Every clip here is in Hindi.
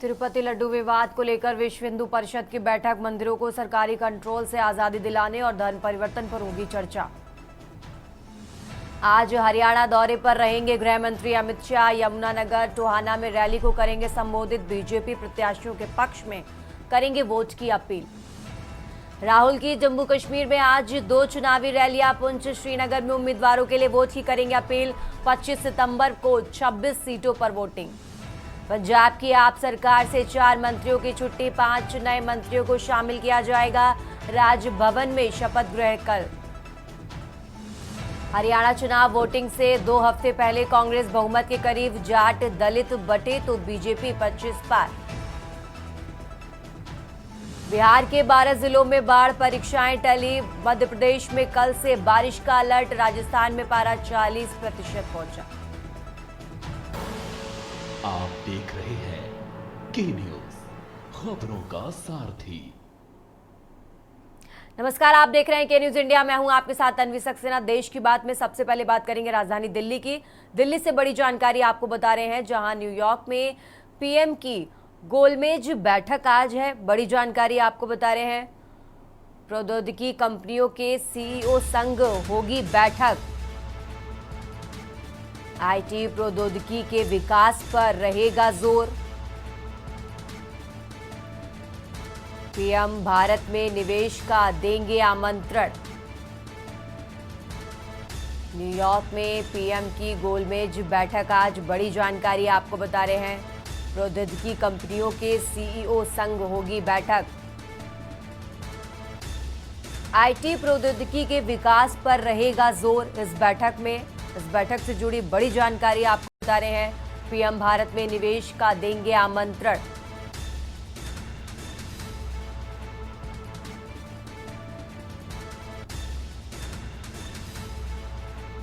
तिरुपति लड्डू विवाद को लेकर विश्व हिंदू परिषद की बैठक। मंदिरों को सरकारी कंट्रोल से आजादी दिलाने और धर्म परिवर्तन पर होगी चर्चा। आज हरियाणा दौरे पर रहेंगे गृह मंत्री अमित शाह। यमुनानगर टोहाना में रैली को करेंगे संबोधित। बीजेपी प्रत्याशियों के पक्ष में करेंगे वोट की अपील। राहुल की जम्मू कश्मीर में आज 2 चुनावी रैलियां। पुंछ श्रीनगर में उम्मीदवारों के लिए वोट की करेंगे अपील। 25 सितंबर को 26 सीटों पर वोटिंग। पंजाब की आप सरकार से 4 मंत्रियों की छुट्टी। 5 नए मंत्रियों को शामिल किया जाएगा। राजभवन में शपथ ग्रहण कल। हरियाणा चुनाव वोटिंग से 2 हफ्ते पहले कांग्रेस बहुमत के करीब। जाट दलित बटे तो बीजेपी 25 पार। बिहार के 12 जिलों में बाढ़, परीक्षाएं टली। मध्य प्रदेश में कल से बारिश का अलर्ट। राजस्थान में पारा 40% पहुंचा। आप देख रहे हैं के न्यूज, खबरों का सारथी। नमस्कार, आप देख रहे हैं के न्यूज इंडिया। मैं हूं आपके साथ तन्वी सक्सेना। देश की बात में सबसे पहले बात करेंगे राजधानी दिल्ली की। दिल्ली से बड़ी जानकारी आपको बता रहे हैं, जहां न्यूयॉर्क में पीएम की गोलमेज बैठक आज है। बड़ी जानकारी आपको बता रहे हैं, प्रौद्योगिकी कंपनियों के सीईओ संग होगी बैठक। आईटी प्रौद्योगिकी के विकास पर रहेगा जोर। पीएम भारत में निवेश का देंगे आमंत्रण। न्यूयॉर्क में पीएम की गोलमेज बैठक आज। बड़ी जानकारी आपको बता रहे हैं, प्रौद्योगिकी कंपनियों के सीईओ संग होगी बैठक। आईटी प्रौद्योगिकी के विकास पर रहेगा जोर इस बैठक में। इस बैठक से जुड़ी बड़ी जानकारी आपको बता रहे हैं, पीएम भारत में निवेश का देंगे आमंत्रण।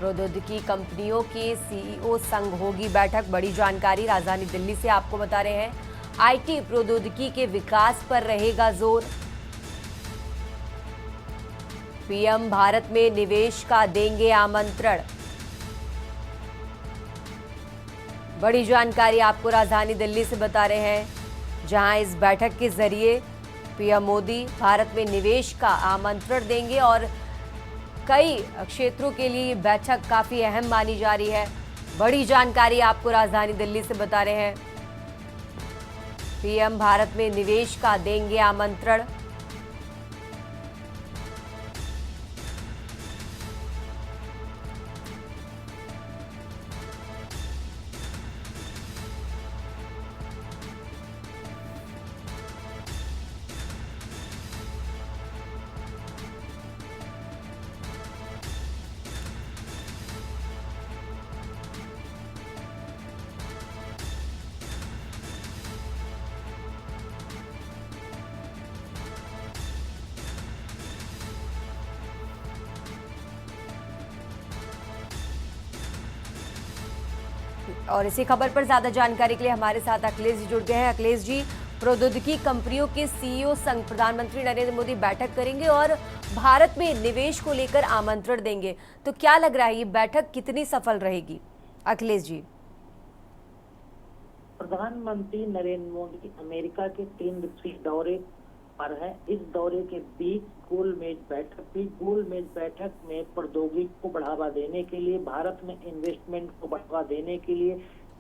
प्रौद्योगिकी कंपनियों के सीईओ संग होगी बैठक। बड़ी जानकारी राजधानी दिल्ली से आपको बता रहे हैं, आईटी प्रौद्योगिकी के विकास पर रहेगा जोर। पीएम भारत में निवेश का देंगे आमंत्रण। बड़ी जानकारी आपको राजधानी दिल्ली से बता रहे हैं, जहां इस बैठक के जरिए पीएम मोदी भारत में निवेश का आमंत्रण देंगे और कई क्षेत्रों के लिए बैठक काफी अहम मानी जा रही है। बड़ी जानकारी आपको राजधानी दिल्ली से बता रहे हैं, पीएम भारत में निवेश का देंगे आमंत्रण। और इसी खबर पर ज्यादा जानकारी के लिए हमारे साथ अखिलेश जी जुड़ गए हैं। अखिलेश जी, प्रौद्योगिकी कंपनियों के सीईओ संग प्रधानमंत्री नरेंद्र मोदी बैठक करेंगे और भारत में निवेश को लेकर आमंत्रण देंगे, तो क्या लग रहा है ये बैठक कितनी सफल रहेगी? अखिलेश जी। प्रधानमंत्री नरेंद्र मोदी अमेरिका के 3 दिवसीय दौरे पर है। इस दौरे के बीच गोलमेज बैठक भी। गोलमेज बैठक में प्रौद्योगिकी को बढ़ावा देने के लिए, भारत में इन्वेस्टमेंट को बढ़ावा देने के लिए,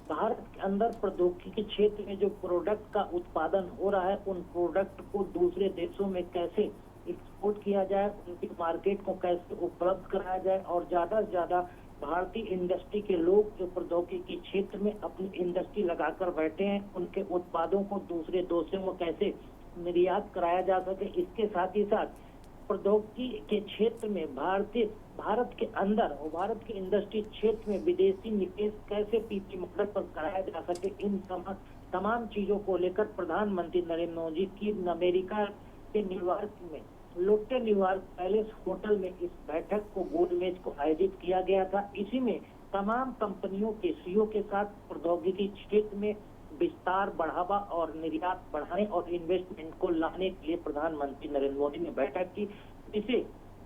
भारत के अंदर प्रौद्योगिकी के क्षेत्र में जो प्रोडक्ट का उत्पादन हो रहा है, उन प्रोडक्ट को दूसरे देशों में कैसे एक्सपोर्ट किया जाए, उनकी मार्केट को कैसे उपलब्ध कराया जाए और ज्यादा से ज्यादा भारतीय इंडस्ट्री के लोग जो प्रौद्योगिकी क्षेत्र में अपनी इंडस्ट्री लगाकर बैठे हैं, उनके उत्पादों को दूसरे देशों में कैसे निर्यात कराया जा सके। इसके साथ ही साथ प्रौद्योगिकी के क्षेत्र में भारत के अंदर और भारत के इंडस्ट्री क्षेत्र में विदेशी निवेश कैसे पीपी मॉडल पर कराया जा सके, इन तमाम चीजों को लेकर प्रधानमंत्री नरेंद्र मोदी की अमेरिका के न्यूयॉर्क में लोटे न्यूयॉर्क पैलेस होटल में इस बैठक को गोलमेज को आयोजित किया गया था। इसी में तमाम कंपनियों के सीईओ के साथ प्रौद्योगिकी क्षेत्र में विस्तार, बढ़ावा और निर्यात बढ़ाने और इन्वेस्टमेंट को लाने के लिए प्रधानमंत्री नरेंद्र मोदी ने बैठक की। इसे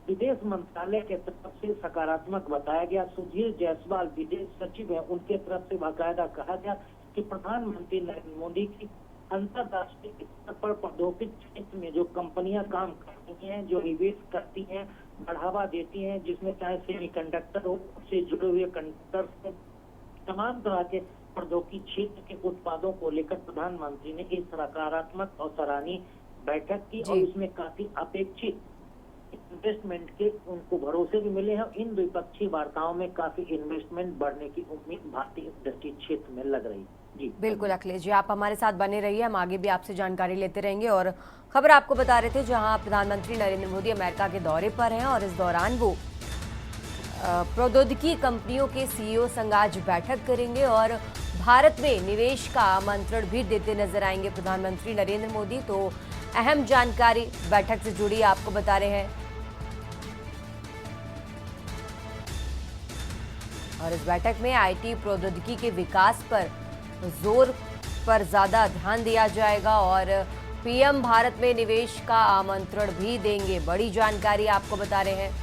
विदेश मंत्रालय के तरफ से सकारात्मक बताया गया। सुधीर जायसवाल विदेश सचिव है, उनके तरफ से बाकायदा कहा गया कि प्रधानमंत्री नरेंद्र मोदी की अंतरराष्ट्रीय स्तर पर प्रौद्योगिकी क्षेत्र में जो कंपनियां काम करती हैं, जो निवेश करती हैं, बढ़ावा देती हैं, जिसमें चाहे सेमीकंडक्टर हो, से जुड़े हुए कंडक्टर से तमाम तरह के प्रौद्योगिकी क्षेत्र के उत्पादों को लेकर प्रधानमंत्री ने एक सकारात्मक और सराहनीय बैठक की और उसमें काफी अपेक्षित इन्वेस्टमेंट के उनको भरोसे भी मिले हैं। इन द्विपक्षीय वार्ताओं में काफी इन्वेस्टमेंट बढ़ने की उम्मीद भारतीय इंडस्ट्री क्षेत्र में लग रही है। जी बिल्कुल अखिलेश जी, आप हमारे साथ बने रहिए, हम आगे भी आपसे जानकारी लेते रहेंगे। और खबर आपको बता रहे थे जहां प्रधानमंत्री नरेंद्र मोदी अमेरिका के दौरे पर हैं और इस दौरान वो प्रौद्योगिकी कंपनियों के सीईओ संग आज बैठक करेंगे और भारत में निवेश का आमंत्रण भी देते नजर आएंगे प्रधानमंत्री नरेंद्र मोदी। तो अहम जानकारी बैठक से जुड़ी आपको बता रहे हैं और इस बैठक में आईटी प्रौद्योगिकी के विकास पर जोर पर ज्यादा ध्यान दिया जाएगा और पीएम भारत में निवेश का आमंत्रण भी देंगे। बड़ी जानकारी आपको बता रहे हैं।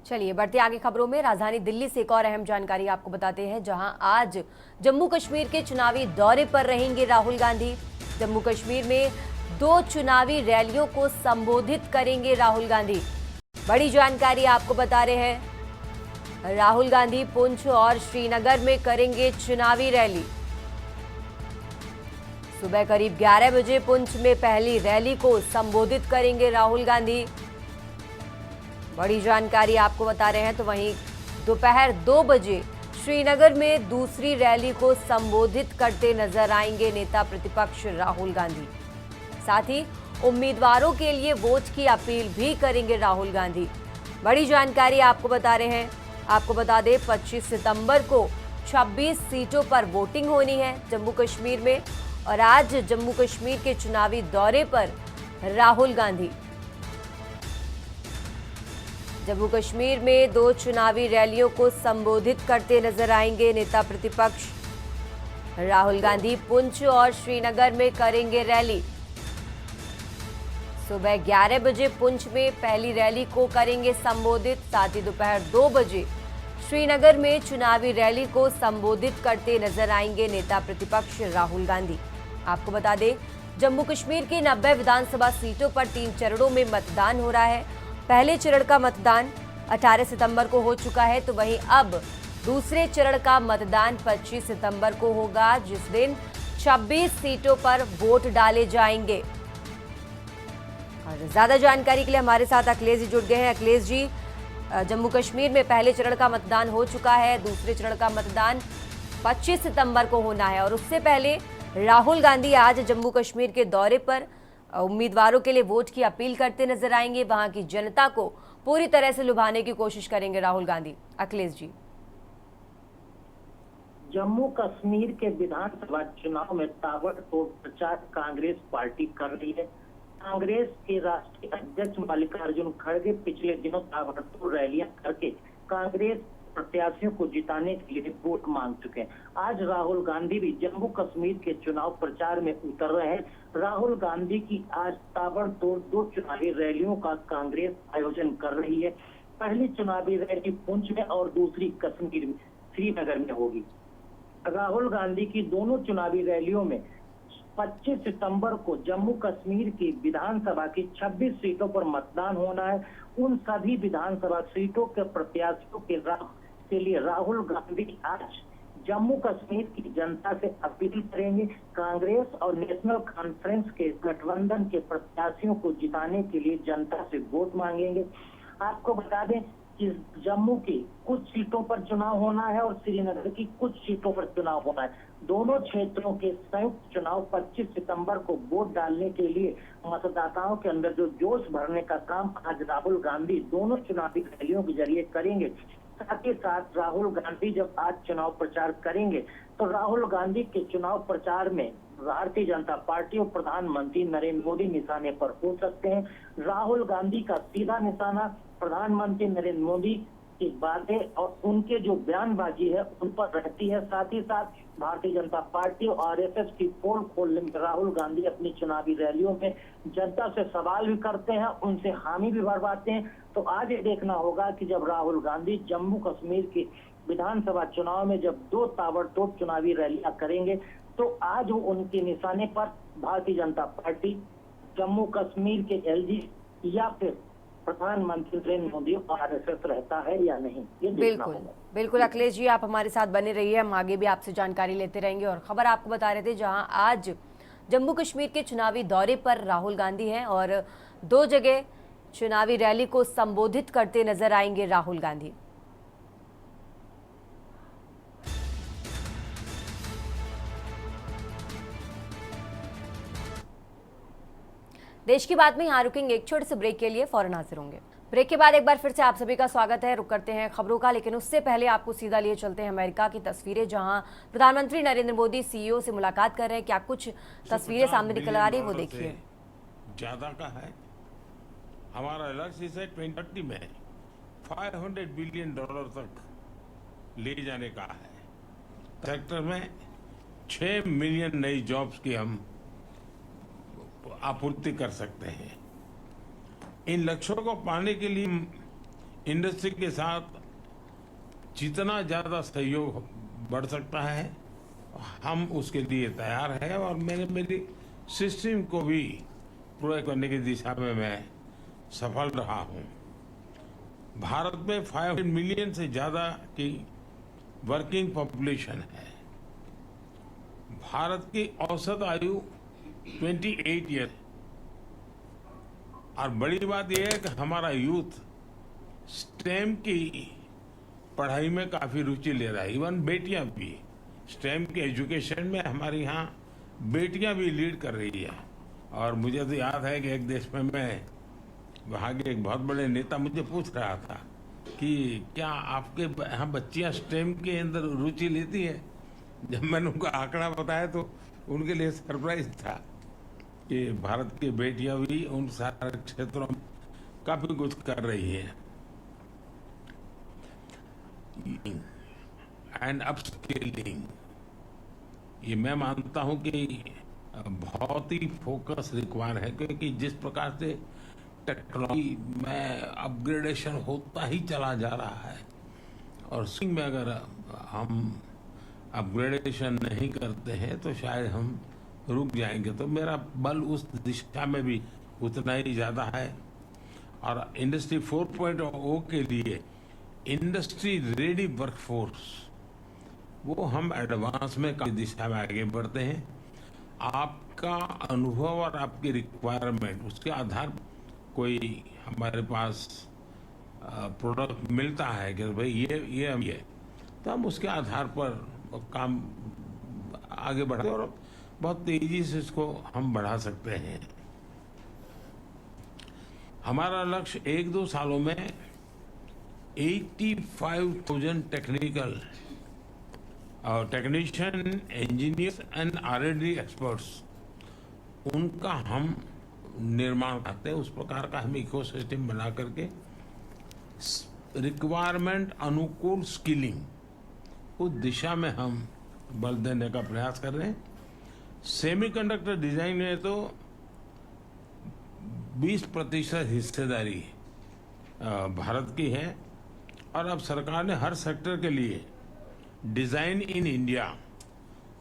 चलिए बढ़ते आगे खबरों में। राजधानी दिल्ली से एक और अहम जानकारी आपको बताते हैं जहां आज जम्मू कश्मीर के चुनावी दौरे पर रहेंगे राहुल गांधी। जम्मू कश्मीर में 2 चुनावी रैलियों को संबोधित करेंगे राहुल गांधी। बड़ी जानकारी आपको बता रहे हैं, राहुल गांधी पुंछ और श्रीनगर में करेंगे चुनावी रैली। सुबह करीब 11 बजे पुंछ में पहली रैली को संबोधित करेंगे राहुल गांधी। बड़ी जानकारी आपको बता रहे हैं। तो वहीं दोपहर 2 बजे श्रीनगर में दूसरी रैली को संबोधित करते नजर आएंगे नेता प्रतिपक्ष राहुल गांधी। साथ ही उम्मीदवारों के लिए वोट की अपील भी करेंगे राहुल गांधी। बड़ी जानकारी आपको बता रहे हैं। आपको बता दें 25 सितंबर को 26 सीटों पर वोटिंग होनी है जम्मू कश्मीर में और आज जम्मू कश्मीर के चुनावी दौरे पर राहुल गांधी। जम्मू कश्मीर में 2 चुनावी रैलियों को संबोधित करते नजर आएंगे नेता प्रतिपक्ष राहुल गांधी। पुंछ और श्रीनगर में करेंगे रैली। सुबह 11 बजे पुंछ में पहली रैली को करेंगे संबोधित। साथ ही दोपहर 2 बजे श्रीनगर में चुनावी रैली को संबोधित करते नजर आएंगे नेता प्रतिपक्ष राहुल गांधी। आपको बता दें जम्मू कश्मीर की 90 विधानसभा सीटों पर 3 चरणों में मतदान हो रहा है। पहले चरण का मतदान 18 सितंबर को हो चुका है, तो वहीं अब दूसरे चरण का मतदान 25 सितंबर को होगा, जिस दिन 26 सीटों पर वोट डाले जाएंगे। और ज्यादा जानकारी के लिए हमारे साथ अखिलेश जी जुड़ गए हैं। अखिलेश जी, जम्मू कश्मीर में पहले चरण का मतदान हो चुका है, दूसरे चरण का मतदान 25 सितंबर को होना है और उससे पहले राहुल गांधी आज जम्मू कश्मीर के दौरे पर उम्मीदवारों के लिए वोट की अपील करते नजर आएंगे। वहां की जनता को पूरी तरह से लुभाने की कोशिश करेंगे राहुल गांधी। अखिलेश जी, जम्मू कश्मीर के विधानसभा चुनाव में ताबड़तोड़ प्रचार कांग्रेस पार्टी कर रही है। कांग्रेस के राष्ट्रीय अध्यक्ष मल्लिकार्जुन खड़गे पिछले दिनों ताबड़तोड़ रैलियां करके कांग्रेस प्रत्याशियों को जिताने के लिए वोट मांग चुके हैं। आज राहुल गांधी भी जम्मू कश्मीर के चुनाव प्रचार में उतर रहे हैं। राहुल गांधी की आज ताबड़तोड़ 2 चुनावी रैलियों का कांग्रेस आयोजन कर रही है। पहली चुनावी रैली पुंछ में और दूसरी कश्मीर में श्रीनगर में होगी। राहुल गांधी की दोनों चुनावी रैलियों में 25 सितंबर को जम्मू कश्मीर की विधानसभा की 26 सीटों पर मतदान होना है। उन सभी विधानसभा सीटों के प्रत्याशियों के लिए राहुल गांधी आज जम्मू कश्मीर की जनता से अपील करेंगे। कांग्रेस और नेशनल कॉन्फ्रेंस के गठबंधन के प्रत्याशियों को जिताने के लिए जनता से वोट मांगेंगे। आपको बता दें कि जम्मू की कुछ सीटों पर चुनाव होना है और श्रीनगर की कुछ सीटों पर चुनाव होना है। दोनों क्षेत्रों के संयुक्त चुनाव 25 सितंबर को वोट डालने के लिए मतदाताओं के अंदर जो जोश भरने का काम आज राहुल गांधी दोनों चुनावी रैलियों के जरिए करेंगे। साथ ही साथ राहुल गांधी जब आज चुनाव प्रचार करेंगे तो राहुल गांधी के चुनाव प्रचार में भारतीय जनता पार्टी और प्रधानमंत्री नरेंद्र मोदी निशाने पर हो सकते हैं। राहुल गांधी का सीधा निशाना प्रधानमंत्री नरेंद्र मोदी की बातें और उनके जो बयानबाजी है उन पर रहती है। साथ ही साथ भारतीय जनता पार्टी और आरएसएस की पोल खोलने में राहुल गांधी अपनी चुनावी रैलियों में जनता से सवाल भी करते हैं, उनसे हामी भी भरवाते हैं। तो आज ये देखना होगा कि जब राहुल गांधी जम्मू कश्मीर के विधानसभा चुनाव में जब दो ताबड़तोड़ चुनावी रैलियां करेंगे तो आज वो उनके निशाने पर भारतीय जनता पार्टी, जम्मू कश्मीर के एलजी या फिर प्रधानमंत्री नरेंद्र मोदी और आरएसएस रहता है या नहीं, ये देखना होगा। बिल्कुल अखिलेश जी, आप हमारे साथ बने रहिए, हम आगे भी आपसे जानकारी लेते रहेंगे। और खबर आपको बता रहे थे जहां आज जम्मू कश्मीर के चुनावी दौरे पर राहुल गांधी हैं और 2 जगह चुनावी रैली को संबोधित करते नजर आएंगे राहुल गांधी। देश की बात में यहाँ रुकेंगे एक छोटे से ब्रेक के लिए, फौरन हाजिर होंगे। ब्रेक के बाद एक बार फिर से आप सभी का स्वागत है। रुक करते हैं खबरों का, लेकिन उससे पहले आपको सीधा लिए चलते हैं अमेरिका की तस्वीरें, जहां प्रधानमंत्री नरेंद्र मोदी सीईओ से मुलाकात कर रहे हैं। क्या कुछ तस्वीरें सामने निकल आ रही है वो देखिए। ज्यादा का है हमारा लक्ष्य, इसे 2030 में $500 बिलियन तक ले जाने का है। सेक्टर में 6 मिलियन नई जॉब्स की हम आपूर्ति कर सकते हैं। इन लक्ष्यों को पाने के लिए इंडस्ट्री के साथ जितना ज्यादा सहयोग बढ़ सकता है हम उसके लिए तैयार हैं और मेरी सिस्टम को भी पूरा करने की दिशा में मैं सफल रहा हूं। भारत में 500 मिलियन से ज्यादा की वर्किंग पॉपुलेशन है। भारत की औसत आयु 28 ईयर और बड़ी बात यह है कि हमारा यूथ स्टेम की पढ़ाई में काफी रुचि ले रहा है। इवन बेटियां भी स्टेम के एजुकेशन में हमारे यहाँ बेटियां भी लीड कर रही है। और मुझे तो याद है कि एक देश में मैं वहाँ के एक बहुत बड़े नेता मुझे पूछ रहा था कि क्या आपके यहाँ बच्चियां स्टेम के अंदर रुचि लेती है। जब मैंने उनको आंकड़ा बताया तो उनके लिए सरप्राइज था कि भारत की बेटियां भी उन सारे क्षेत्रों में काफी कुछ कर रही है। एंड अपस्किलिंग, ये मैं मानता हूं कि बहुत ही फोकस रिक्वायर है, क्योंकि जिस प्रकार से टेक्नोलॉजी में अपग्रेडेशन होता ही चला जा रहा है और सिंह में अगर हम अपग्रेडेशन नहीं करते हैं तो शायद हम रुक जाएंगे। तो मेरा बल उस दिशा में भी उतना ही ज्यादा है। और इंडस्ट्री 4.0 के लिए इंडस्ट्री रेडी वर्कफोर्स वो हम एडवांस में काफी दिशा में आगे बढ़ते हैं। आपका अनुभव और आपकी रिक्वायरमेंट उसके आधार पर कोई हमारे पास प्रोडक्ट मिलता है कि भाई ये तो हम उसके आधार पर काम आगे बढ़ाते हैं और बहुत तेजी से इसको हम बढ़ा सकते हैं। हमारा लक्ष्य 1-2 सालों में 85,000 technician, engineers and R&D experts उनका हम निर्माण करते हैं। उस प्रकार का हम इकोसिस्टम बना करके रिक्वायरमेंट अनुकूल स्किलिंग उस दिशा में हम बल देने का प्रयास कर रहे हैं। सेमीकंडक्टर डिजाइन में तो 20% हिस्सेदारी भारत की है और अब सरकार ने हर सेक्टर के लिए डिजाइन इन इंडिया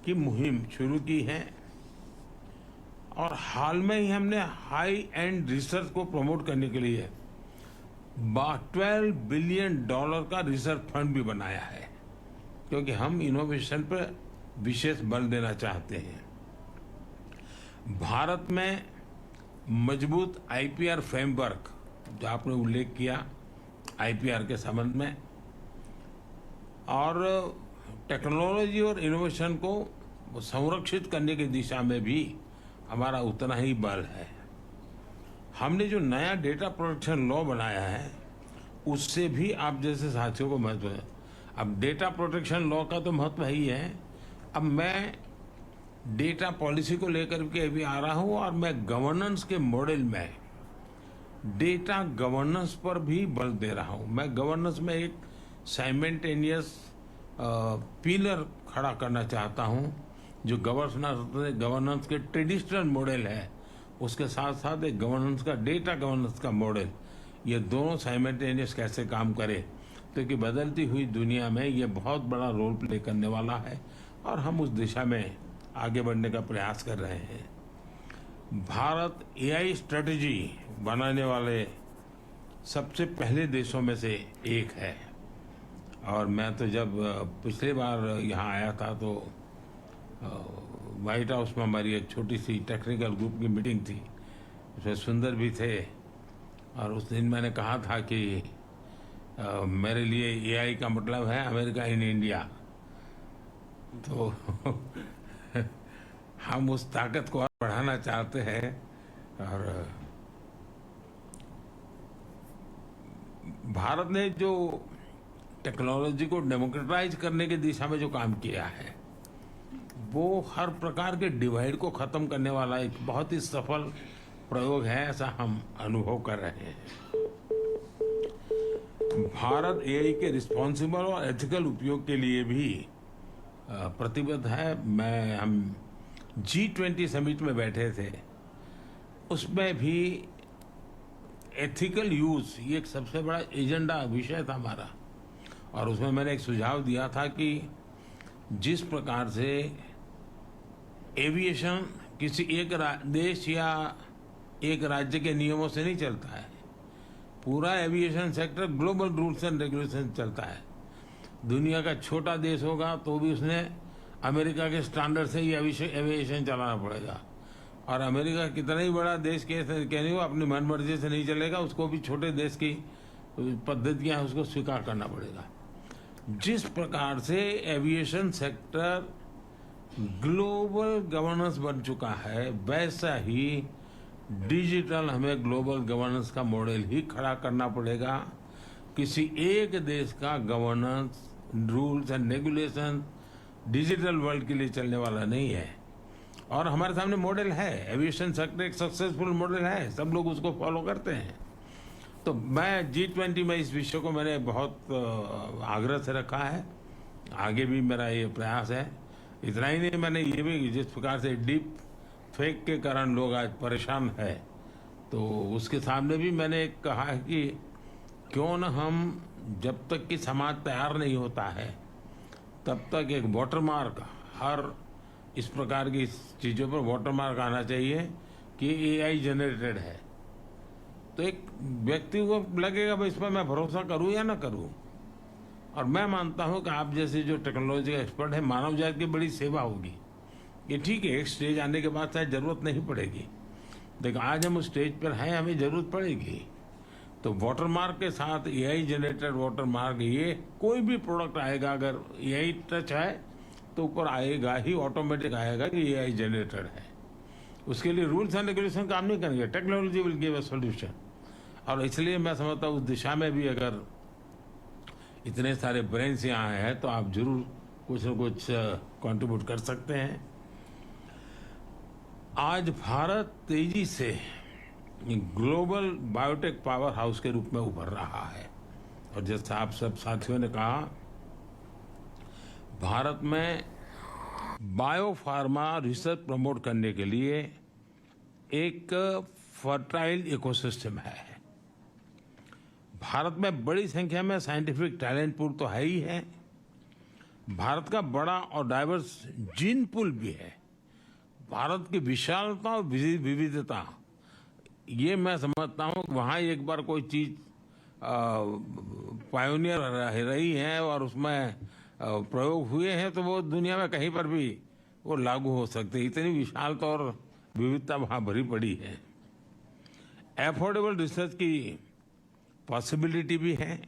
की मुहिम शुरू की है। और हाल में ही हमने हाई एंड रिसर्च को प्रमोट करने के लिए $12 बिलियन का रिसर्च फंड भी बनाया है, क्योंकि हम इनोवेशन पर विशेष बल देना चाहते हैं। भारत में मजबूत आईपीआर फ्रेमवर्क जो आपने उल्लेख किया आईपीआर के संबंध में, और टेक्नोलॉजी और इनोवेशन को संरक्षित करने की दिशा में भी हमारा उतना ही बल है। हमने जो नया डेटा प्रोटेक्शन लॉ बनाया है उससे भी आप जैसे साथियों को महत्व है। अब डेटा प्रोटेक्शन लॉ का तो महत्व ही है। अब मैं डेटा पॉलिसी को लेकर के अभी आ रहा हूं और मैं गवर्नेंस के मॉडल में डेटा गवर्नेंस पर भी बल दे रहा हूं। मैं गवर्नेंस में एक साइमल्टेनियस पिलर खड़ा करना चाहता हूं, जो गवर्नेंस के ट्रेडिशनल मॉडल है उसके साथ साथ एक गवर्नेंस का डेटा गवर्नेंस का मॉडल, ये दोनों साइमल्टेनियस कैसे काम करे, क्योंकि बदलती हुई दुनिया में ये बहुत बड़ा रोल प्ले करने वाला है और हम उस दिशा में आगे बढ़ने का प्रयास कर रहे हैं। भारत एआई स्ट्रेटजी बनाने वाले सबसे पहले देशों में से एक है और मैं तो जब पिछली बार यहाँ आया था तो व्हाइट हाउस में हमारी एक छोटी सी टेक्निकल ग्रुप की मीटिंग थी, उसमें सुंदर भी थे और उस दिन मैंने कहा था कि मेरे लिए एआई का मतलब है अमेरिका इन इंडिया। तो हम उस ताकत को और बढ़ाना चाहते हैं और भारत ने जो टेक्नोलॉजी को डेमोक्रेटाइज करने की दिशा में जो काम किया है वो हर प्रकार के डिवाइड को खत्म करने वाला एक बहुत ही सफल प्रयोग है, ऐसा हम अनुभव कर रहे हैं। भारत एआई के रिस्पॉन्सिबल और एथिकल उपयोग के लिए भी प्रतिबद्ध है। हम G20 समिट में बैठे थे, उसमें भी एथिकल यूज ये एक सबसे बड़ा एजेंडा विषय था हमारा और उसमें मैंने एक सुझाव दिया था कि जिस प्रकार से एविएशन किसी एक देश या एक राज्य के नियमों से नहीं चलता है, पूरा aviation sector global rules and regulation चलता है। दुनिया का छोटा देश होगा तो भी उसने अमेरिका के स्टैंडर्ड से ही एविएशन चलाना पड़ेगा और अमेरिका कितना ही बड़ा देश कहने को अपनी मनमर्जी से नहीं चलेगा, उसको भी छोटे देश की पद्धतियां उसको स्वीकार करना पड़ेगा। जिस प्रकार से एविएशन सेक्टर ग्लोबल गवर्नेंस बन चुका है, वैसा ही डिजिटल हमें ग्लोबल गवर्नेंस का मॉडल ही खड़ा करना पड़ेगा। किसी एक देश का governance rules and regulation digital world के लिए चलने वाला नहीं है और हमारे सामने मॉडल है। एविएशन सेक्टर एक सक्सेसफुल मॉडल है, सब लोग उसको फॉलो करते हैं। तो मैं G20 में इस विषय को मैंने बहुत आग्रह से रखा है, आगे भी मेरा ये प्रयास है। इतना ही नहीं, मैंने ये भी जिस प्रकार से डीप फेक के कारण लोग आज परेशान है तो उसके सामने भी मैंने कहा है कि क्यों न हम जब तक कि समाज तैयार नहीं होता है तब तक एक वाटरमार्क, हर इस प्रकार की चीज़ों पर वाटरमार्क आना चाहिए कि एआई जनरेटेड है। तो एक व्यक्ति को लगेगा भाई इस पर मैं भरोसा करूं या ना करूं। और मैं मानता हूं कि आप जैसे जो टेक्नोलॉजी का एक्सपर्ट है, मानव जाति की बड़ी सेवा होगी। ये ठीक है, एक स्टेज आने के बाद शायद जरूरत नहीं पड़ेगी, लेकिन आज हम उस स्टेज पर हैं, हमें जरूरत पड़ेगी। तो वाटरमार्क के साथ एआई जनरेटेड वाटरमार्क, ये कोई भी प्रोडक्ट आएगा अगर एआई टच है तो ऊपर आएगा ही, ऑटोमेटिक आएगा कि एआई जनरेटेड है। उसके लिए रूल्स एंड रेगुलेशन काम नहीं करेंगे, technology will give a solution. और इसलिए मैं समझता हूँ उस दिशा में भी अगर इतने सारे ब्रेन्स यहाँ हैं तो आप जरूर कुछ न कुछ कंट्रीब्यूट कर सकते हैं। आज भारत तेजी से ग्लोबल बायोटेक पावर हाउस के रूप में उभर रहा है और जैसा आप सब साथियों ने कहा, भारत में बायोफार्मा रिसर्च प्रमोट करने के लिए एक फर्टाइल इकोसिस्टम है। भारत में बड़ी संख्या में साइंटिफिक टैलेंट पूल तो है ही है, भारत का बड़ा और डाइवर्स जीन पूल भी है। भारत की विशालता और विविधता, ये मैं समझता हूँ वहाँ एक बार कोई चीज पायोनियर रही है और उसमें प्रयोग हुए हैं तो वो दुनिया में कहीं पर भी वो लागू हो सकते हैं। इतनी विशालता और विविधता वहाँ भरी पड़ी है। एफोर्डेबल रिसर्च की पॉसिबिलिटी भी है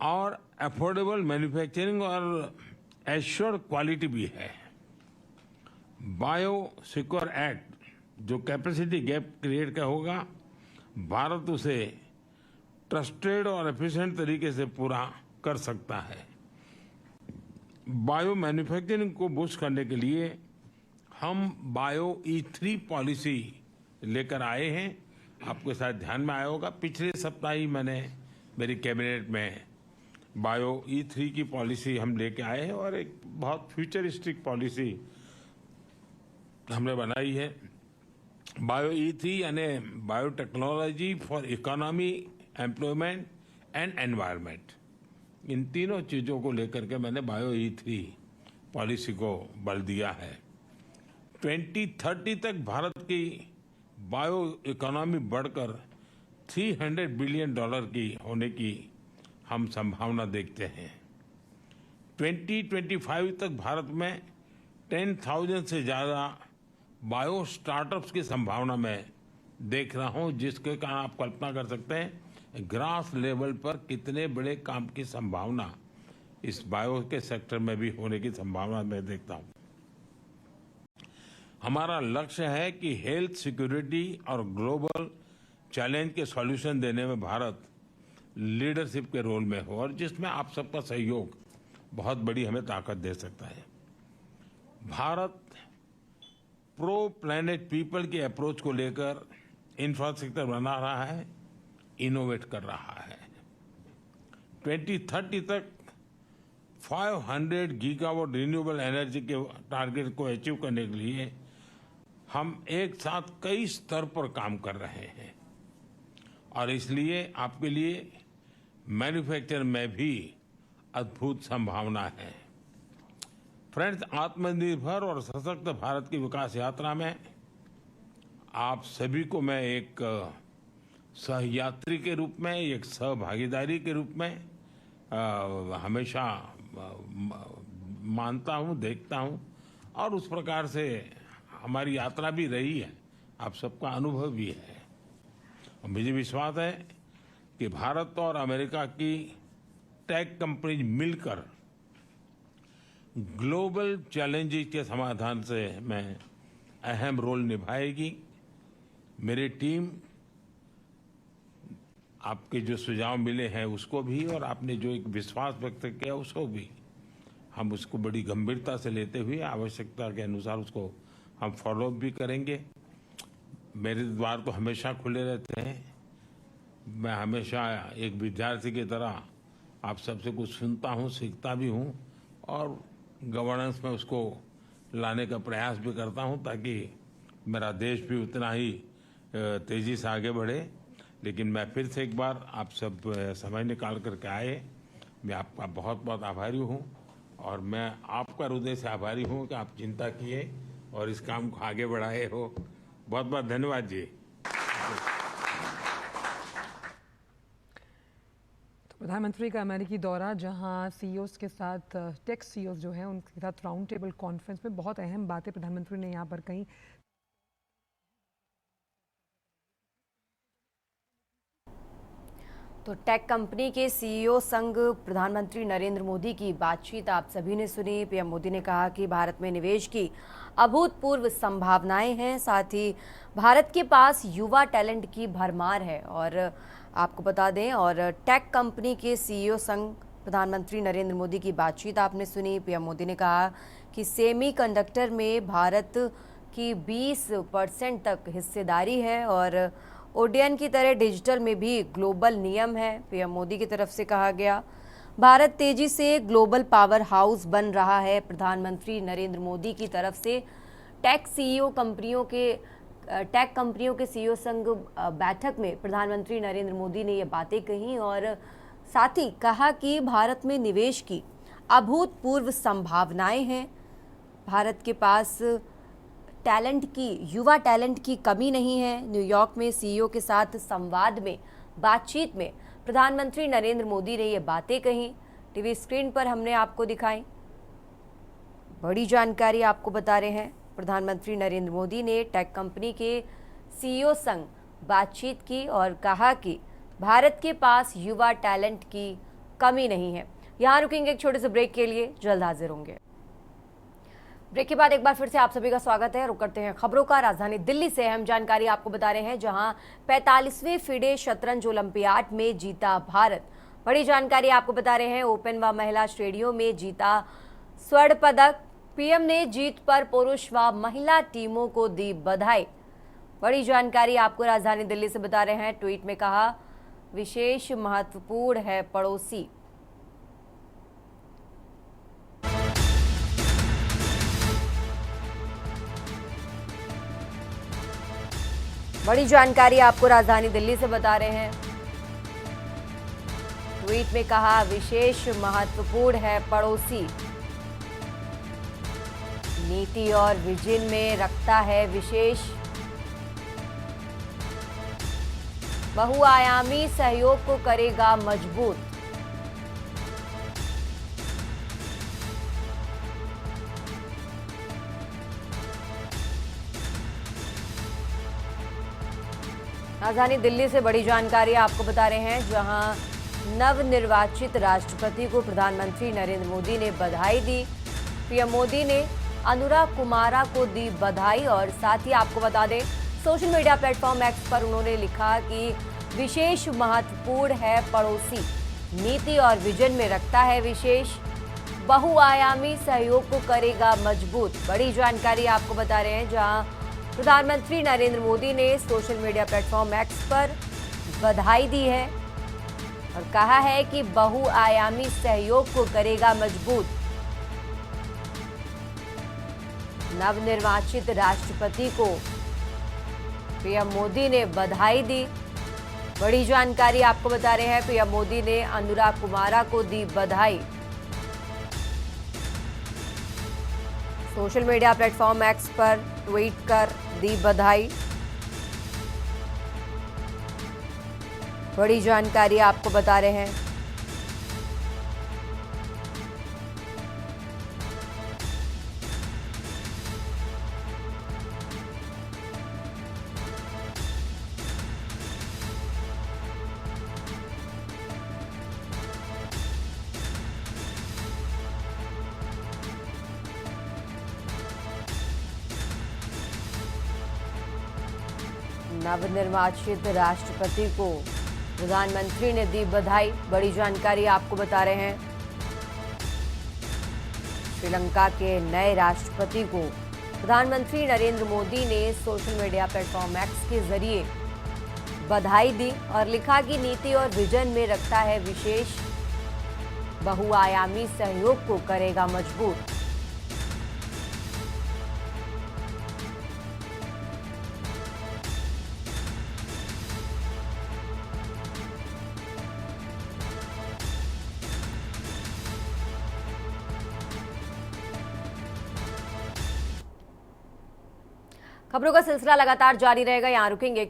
और अफोर्डेबल मैन्युफैक्चरिंग और एश्योर्ड क्वालिटी भी है। बायो सिक्योर एक्ट जो कैपेसिटी गैप क्रिएट का होगा, भारत उसे ट्रस्टेड और एफिशिएंट तरीके से पूरा कर सकता है। बायो मैन्युफैक्चरिंग को बूस्ट करने के लिए हम बायो E3 पॉलिसी लेकर आए हैं। आपके साथ ध्यान में आया होगा, पिछले सप्ताह ही मैंने मेरी कैबिनेट में बायो E3 की पॉलिसी हम लेके आए हैं और एक बहुत फ्यूचरिस्टिक पॉलिसी हमने बनाई है। बायो E3 यानी biotechnology for economy, employment and environment, इन तीनों चीज़ों को लेकर के मैंने बायो E3 पॉलिसी को बल दिया है। 2030 तक भारत की बायो इकोनॉमी बढ़कर $300 बिलियन की होने की हम संभावना देखते हैं। 2025 तक भारत में 10,000 से ज़्यादा बायो स्टार्टअप्स की संभावना मैं देख रहा हूं, जिसके कारण आप कल्पना कर सकते हैं ग्रास लेवल पर कितने बड़े काम की संभावना इस बायो के सेक्टर में भी होने की संभावना मैं देखता हूं। हमारा लक्ष्य है कि हेल्थ सिक्योरिटी और ग्लोबल चैलेंज के सॉल्यूशन देने में भारत लीडरशिप के रोल में हो, और जिसमें आप सबका सहयोग बहुत बड़ी हमें ताकत दे सकता है। भारत प्रो प्लैनेट पीपल की अप्रोच को लेकर इंफ्रास्ट्रक्चर बना रहा है, इनोवेट कर रहा है। 2030 तक 500 गीगावाट रिन्यूएबल एनर्जी के टारगेट को अचीव करने के लिए हम एक साथ कई स्तर पर काम कर रहे हैं, और इसलिए आपके लिए मैन्युफैक्चर में भी अद्भुत संभावना है। फ्रेंड्स, आत्मनिर्भर और सशक्त भारत की विकास यात्रा में आप सभी को मैं एक सहयात्री के रूप में, एक सहभागीदारी के रूप में हमेशा मानता हूं, देखता हूं, और उस प्रकार से हमारी यात्रा भी रही है, आप सबका अनुभव भी है। और मुझे विश्वास है कि भारत और अमेरिका की टेक कंपनीज मिलकर ग्लोबल चैलेंजेस के समाधान से में अहम रोल निभाएगी। मेरी टीम आपके जो सुझाव मिले हैं उसको भी, और आपने जो एक विश्वास व्यक्त किया उसको भी, हम उसको बड़ी गंभीरता से लेते हुए आवश्यकता के अनुसार उसको हम फॉलोअप भी करेंगे। मेरे द्वार तो हमेशा खुले रहते हैं। मैं हमेशा एक विद्यार्थी की तरह आप सबसे कुछ सुनता हूँ, सीखता भी हूँ, और गवर्नेंस में उसको लाने का प्रयास भी करता हूँ, ताकि मेरा देश भी उतना ही तेज़ी से आगे बढ़े। लेकिन मैं फिर से एक बार आप सब समय निकाल करके आए, मैं आपका बहुत बहुत आभारी हूँ, और मैं आपका हृदय से आभारी हूँ कि आप चिंता किए और इस काम को आगे बढ़ाए हो। बहुत बहुत धन्यवाद जी। प्रधानमंत्री का अमेरिकी दौरा, जहां सीईओज के साथ, टेक सीईओज जो हैं उनके साथ राउंड टेबल कॉन्फ्रेंस में बहुत अहम बातें प्रधानमंत्री ने यहां पर कही। तो टेक कंपनी के सीईओ संग प्रधानमंत्री नरेंद्र मोदी की बातचीत आप सभी ने सुनी। पीएम मोदी ने कहा कि भारत में निवेश की अभूतपूर्व संभावनाएं हैं, साथ ही भारत के पास युवा टैलेंट की भरमार है। और आपको बता दें, और टेक कंपनी के सीईओ संग प्रधानमंत्री नरेंद्र मोदी की बातचीत आपने सुनी। पीएम मोदी ने कहा कि सेमीकंडक्टर में भारत की 20% तक हिस्सेदारी है, और ओडियन की तरह डिजिटल में भी ग्लोबल नियम है। पीएम मोदी की तरफ से कहा गया, भारत तेजी से ग्लोबल पावर हाउस बन रहा है। प्रधानमंत्री नरेंद्र मोदी की तरफ से टेक कंपनियों के सीईओ संग बैठक में प्रधानमंत्री नरेंद्र मोदी ने ये बातें कही, और साथ ही कहा कि भारत में निवेश की अभूतपूर्व संभावनाएं हैं। भारत के पास युवा टैलेंट की कमी नहीं है। न्यूयॉर्क में सीईओ के साथ संवाद में, बातचीत में प्रधानमंत्री नरेंद्र मोदी ने ये बातें कही। टीवी स्क्रीन पर हमने आपको दिखाई, बड़ी जानकारी आपको बता रहे हैं। प्रधानमंत्री नरेंद्र मोदी ने टेक कंपनी के सीईओ संग बातचीत की और कहा कि भारत के पास युवा टैलेंट की कमी नहीं है। यहाँ रुकेंगे एक छोटे से ब्रेक के लिए, जल्द हाजिर होंगे। ब्रेक के बाद एक बार फिर से आप सभी का स्वागत है। रुक करते हैं खबरों का। राजधानी दिल्ली से अहम जानकारी आपको बता रहे हैं, जहां 45वें फिडे शतरंज ओलंपियाड में जीता भारत। बड़ी जानकारी आपको बता रहे हैं, ओपन व महिला श्रेणियों में जीता स्वर्ण पदक। पीएम ने जीत पर पुरुष व महिला टीमों को दी बधाई। बड़ी जानकारी आपको राजधानी दिल्ली से बता रहे हैं। ट्वीट में कहा, विशेष महत्वपूर्ण है पड़ोसी। बड़ी जानकारी आपको राजधानी दिल्ली से बता रहे हैं। ट्वीट में कहा, विशेष महत्वपूर्ण है पड़ोसी। नीति और विजन में रखता है विशेष। बहुआयामी सहयोग को करेगा मजबूत। राजधानी दिल्ली से बड़ी जानकारी आपको बता रहे हैं, जहां नवनिर्वाचित राष्ट्रपति को प्रधानमंत्री नरेंद्र मोदी ने बधाई दी। पीएम मोदी ने अनुराग कुमारा को दी बधाई और साथ ही आपको बता दें, सोशल मीडिया प्लेटफॉर्म एक्स पर उन्होंने लिखा कि विशेष महत्वपूर्ण है पड़ोसी। नीति और विजन में रखता है विशेष। बहुआयामी सहयोग को करेगा मजबूत। बड़ी जानकारी आपको बता रहे हैं, जहां प्रधानमंत्री नरेंद्र मोदी ने सोशल मीडिया प्लेटफॉर्म एक्स पर बधाई दी है और कहा है कि बहुआयामी सहयोग को करेगा मजबूत। नवनिर्वाचित राष्ट्रपति को पीएम मोदी ने बधाई दी। बड़ी जानकारी आपको बता रहे हैं, पीएम मोदी ने अनुराग कुमारा को दी बधाई। सोशल मीडिया प्लेटफॉर्म एक्स पर ट्वीट कर दी बधाई। बड़ी जानकारी आपको बता रहे हैं। नवनिर्वाचित राष्ट्रपति को प्रधानमंत्री ने दी बधाई। बड़ी जानकारी आपको बता रहे हैं, श्रीलंका के नए राष्ट्रपति को प्रधानमंत्री नरेंद्र मोदी ने सोशल मीडिया प्लेटफॉर्म एक्स के जरिए बधाई दी और लिखा कि नीति और विजन में रखता है विशेष। बहुआयामी सहयोग को करेगा मजबूत। खबरों का सिलसिला लगातार जारी रहेगा, यहां रुकेंगे।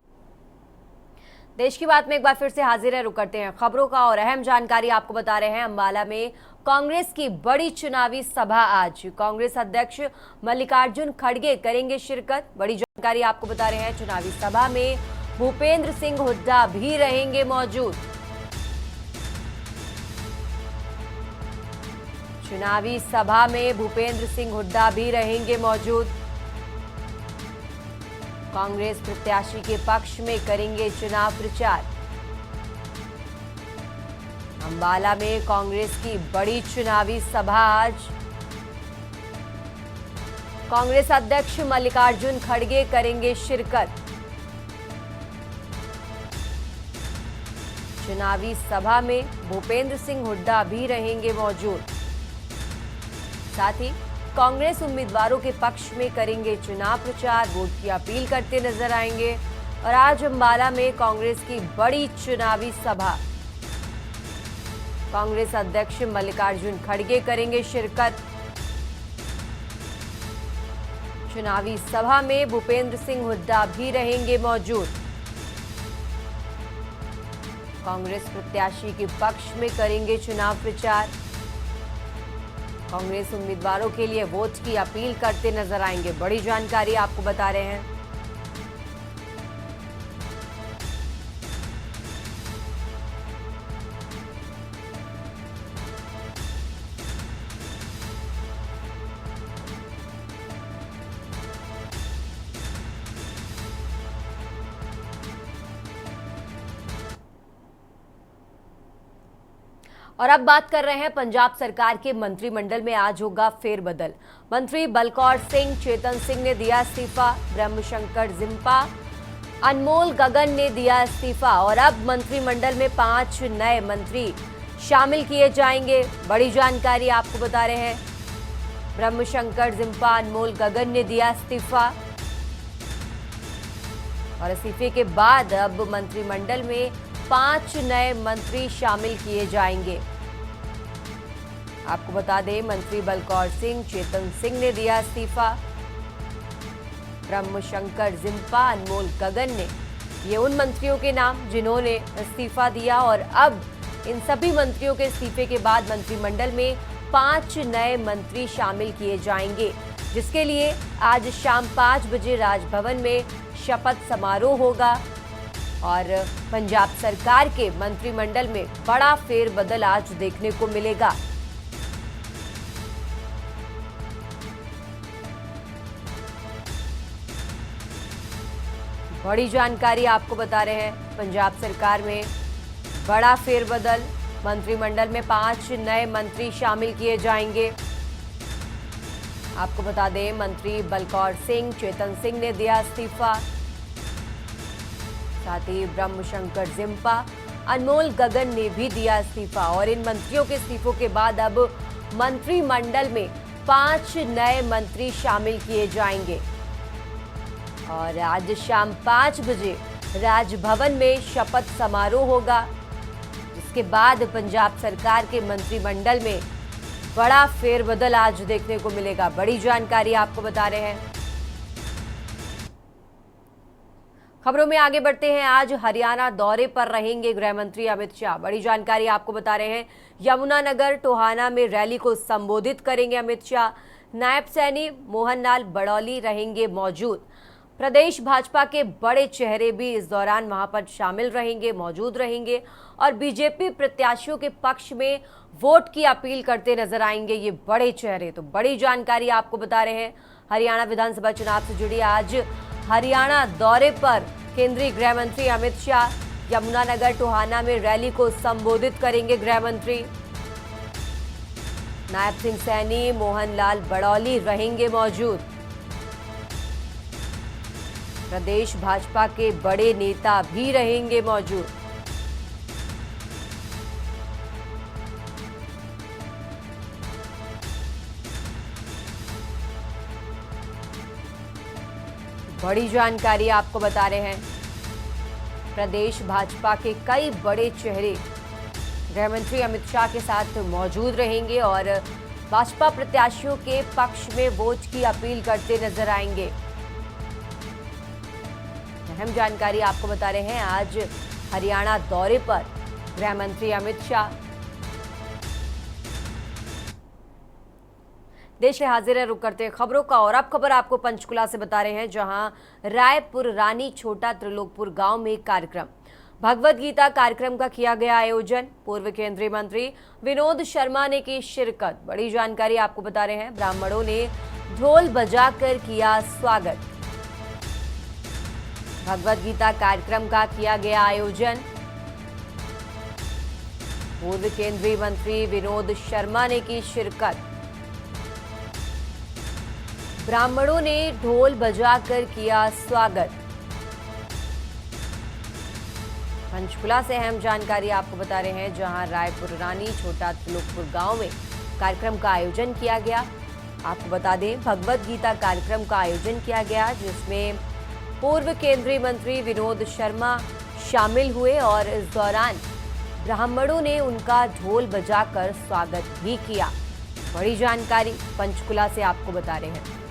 देश की बात में एक बार फिर से हाजिर है, रुक करते हैं खबरों का और अहम जानकारी आपको बता रहे हैं। अंबाला में कांग्रेस की बड़ी चुनावी सभा आज। कांग्रेस अध्यक्ष मल्लिकार्जुन खड़गे करेंगे शिरकत। बड़ी जानकारी आपको बता रहे हैं, चुनावी सभा में भूपेंद्र सिंह हुड्डा भी रहेंगे मौजूद। चुनावी सभा में भूपेंद्र सिंह हुड्डा भी रहेंगे मौजूद। कांग्रेस प्रत्याशी के पक्ष में करेंगे चुनाव प्रचार। अंबाला में कांग्रेस की बड़ी चुनावी सभा आज। कांग्रेस अध्यक्ष मल्लिकार्जुन खड़गे करेंगे शिरकत। चुनावी सभा में भूपेंद्र सिंह हुड्डा भी रहेंगे मौजूद। साथ ही कांग्रेस उम्मीदवारों के पक्ष में करेंगे चुनाव प्रचार, वोट की अपील करते नजर आएंगे। और आज अंबाला में कांग्रेस की बड़ी चुनावी सभा। कांग्रेस अध्यक्ष मल्लिकार्जुन खड़गे करेंगे शिरकत। चुनावी सभा में भूपेंद्र सिंह हुड्डा भी रहेंगे मौजूद। कांग्रेस प्रत्याशी के पक्ष में करेंगे चुनाव प्रचार। कांग्रेस उम्मीदवारों के लिए वोट की अपील करते नजर आएंगे। बड़ी जानकारी आपको बता रहे हैं। और अब बात कर रहे हैं पंजाब सरकार के मंत्रिमंडल में आज होगा फेरबदल। मंत्री बलकौर सिंह, चेतन सिंह ने दिया इस्तीफा, ब्रह्मशंकर जिम्पा, अनमोल गगन ने दिया इस्तीफा और अब मंत्रिमंडल में 5 नए मंत्री शामिल किए जाएंगे। बड़ी जानकारी आपको बता रहे हैं, ब्रह्मशंकर जिम्पा, अनमोल गगन ने दिया इस्तीफा और इस्तीफे के बाद अब मंत्रिमंडल में 5 नए मंत्री शामिल किए जाएंगे। आपको बता दें, मंत्री बलकौर सिंह, चेतन सिंह ने दिया इस्तीफा, ब्रह्मशंकर जिम्पा, अनमोल गगन ने, ये उन मंत्रियों के नाम जिन्होंने इस्तीफा दिया और अब इन सभी मंत्रियों के इस्तीफे के बाद मंत्रिमंडल में 5 नए मंत्री शामिल किए जाएंगे, जिसके लिए आज शाम 5 बजे राजभवन में शपथ समारोह होगा और पंजाब सरकार के मंत्रिमंडल में बड़ा फेरबदल आज देखने को मिलेगा। बड़ी जानकारी आपको बता रहे हैं, पंजाब सरकार में बड़ा फेरबदल, मंत्रिमंडल में 5 नए मंत्री शामिल किए जाएंगे। आपको बता दें, मंत्री बलकौर सिंह, चेतन सिंह ने दिया इस्तीफा, साथ ही ब्रह्मशंकर जिम्पा, अनमोल गगन ने भी दिया इस्तीफा और इन मंत्रियों के इस्तीफों के बाद अब मंत्रिमंडल में 5 नए मंत्री शामिल किए जाएंगे और आज शाम 5 बजे राजभवन में शपथ समारोह होगा, जिसके बाद पंजाब सरकार के मंत्रिमंडल में बड़ा फेरबदल आज देखने को मिलेगा। बड़ी जानकारी आपको बता रहे हैं। खबरों में आगे बढ़ते हैं। आज हरियाणा दौरे पर रहेंगे गृह मंत्री अमित शाह। बड़ी जानकारी आपको बता रहे हैं, यमुनानगर, टोहाना में रैली को संबोधित करेंगे अमित शाह। नायब सैनी मोहन लाल बड़ौली रहेंगे मौजूद। प्रदेश भाजपा के बड़े चेहरे भी इस दौरान वहां पर शामिल रहेंगे, मौजूद रहेंगे और बीजेपी प्रत्याशियों के पक्ष में वोट की अपील करते नजर आएंगे ये बड़े चेहरे। तो बड़ी जानकारी आपको बता रहे हैं, हरियाणा विधानसभा चुनाव से जुड़ी आज हरियाणा दौरे पर केंद्रीय गृह मंत्री अमित शाह यमुनानगर, टोहाना में रैली को संबोधित करेंगे गृह मंत्री। नायब सिंह सैनी, मोहन लाल बड़ौली रहेंगे मौजूद। प्रदेश भाजपा के बड़े नेता भी रहेंगे मौजूद। बड़ी जानकारी आपको बता रहे हैं, प्रदेश भाजपा के कई बड़े चेहरे गृह मंत्री अमित शाह के साथ मौजूद रहेंगे और भाजपा प्रत्याशियों के पक्ष में वोट की अपील करते नजर आएंगे। अहम जानकारी आपको बता रहे हैं, आज हरियाणा दौरे पर गृह मंत्री अमित शाह। देश के हाजिर है, रुक करते हैं खबरों का और अब खबर आपको पंचकुला से बता रहे हैं, जहां रायपुर रानी छोटा त्रिलोकपुर गांव में कार्यक्रम, भगवत गीता कार्यक्रम का किया गया आयोजन। पूर्व केंद्रीय मंत्री विनोद शर्मा ने की शिरकत। बड़ी जानकारी आपको बता रहे हैं, ब्राह्मणों ने ढोल बजाकर किया स्वागत। भगवत गीता कार्यक्रम का किया गया आयोजन। पूर्व केंद्रीय मंत्री विनोद शर्मा ने की शिरकत। ब्राह्मणों ने ढोल बजाकर किया स्वागत। पंचकुला से अहम जानकारी आपको बता रहे हैं, जहां रायपुर रानी छोटा त्रिलोकपुर गांव में कार्यक्रम का आयोजन किया गया। आपको बता दें, भगवत गीता कार्यक्रम का आयोजन किया गया, जिसमें पूर्व केंद्रीय मंत्री विनोद शर्मा शामिल हुए और इस दौरान ब्राह्मणों ने उनका ढोल बजाकर स्वागत भी किया। बड़ी जानकारी पंचकुला से आपको बता रहे हैं।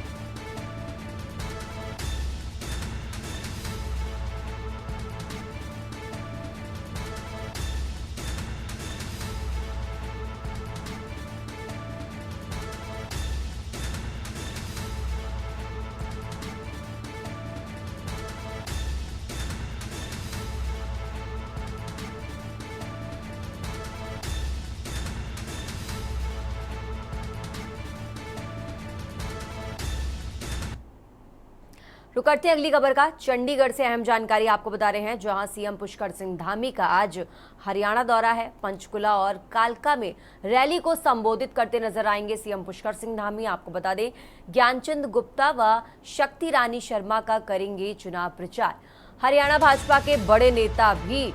रुक करते हैं अगली खबर का। चंडीगढ़ से अहम जानकारी आपको बता रहे हैं, जहां सीएम पुष्कर सिंह धामी का आज हरियाणा दौरा है। पंचकुला और कालका में रैली को संबोधित करते नजर आएंगे सीएम पुष्कर सिंह धामी। आपको बता दें, ज्ञानचंद गुप्ता व शक्ति रानी शर्मा का करेंगे चुनाव प्रचार। हरियाणा भाजपा के बड़े नेता भी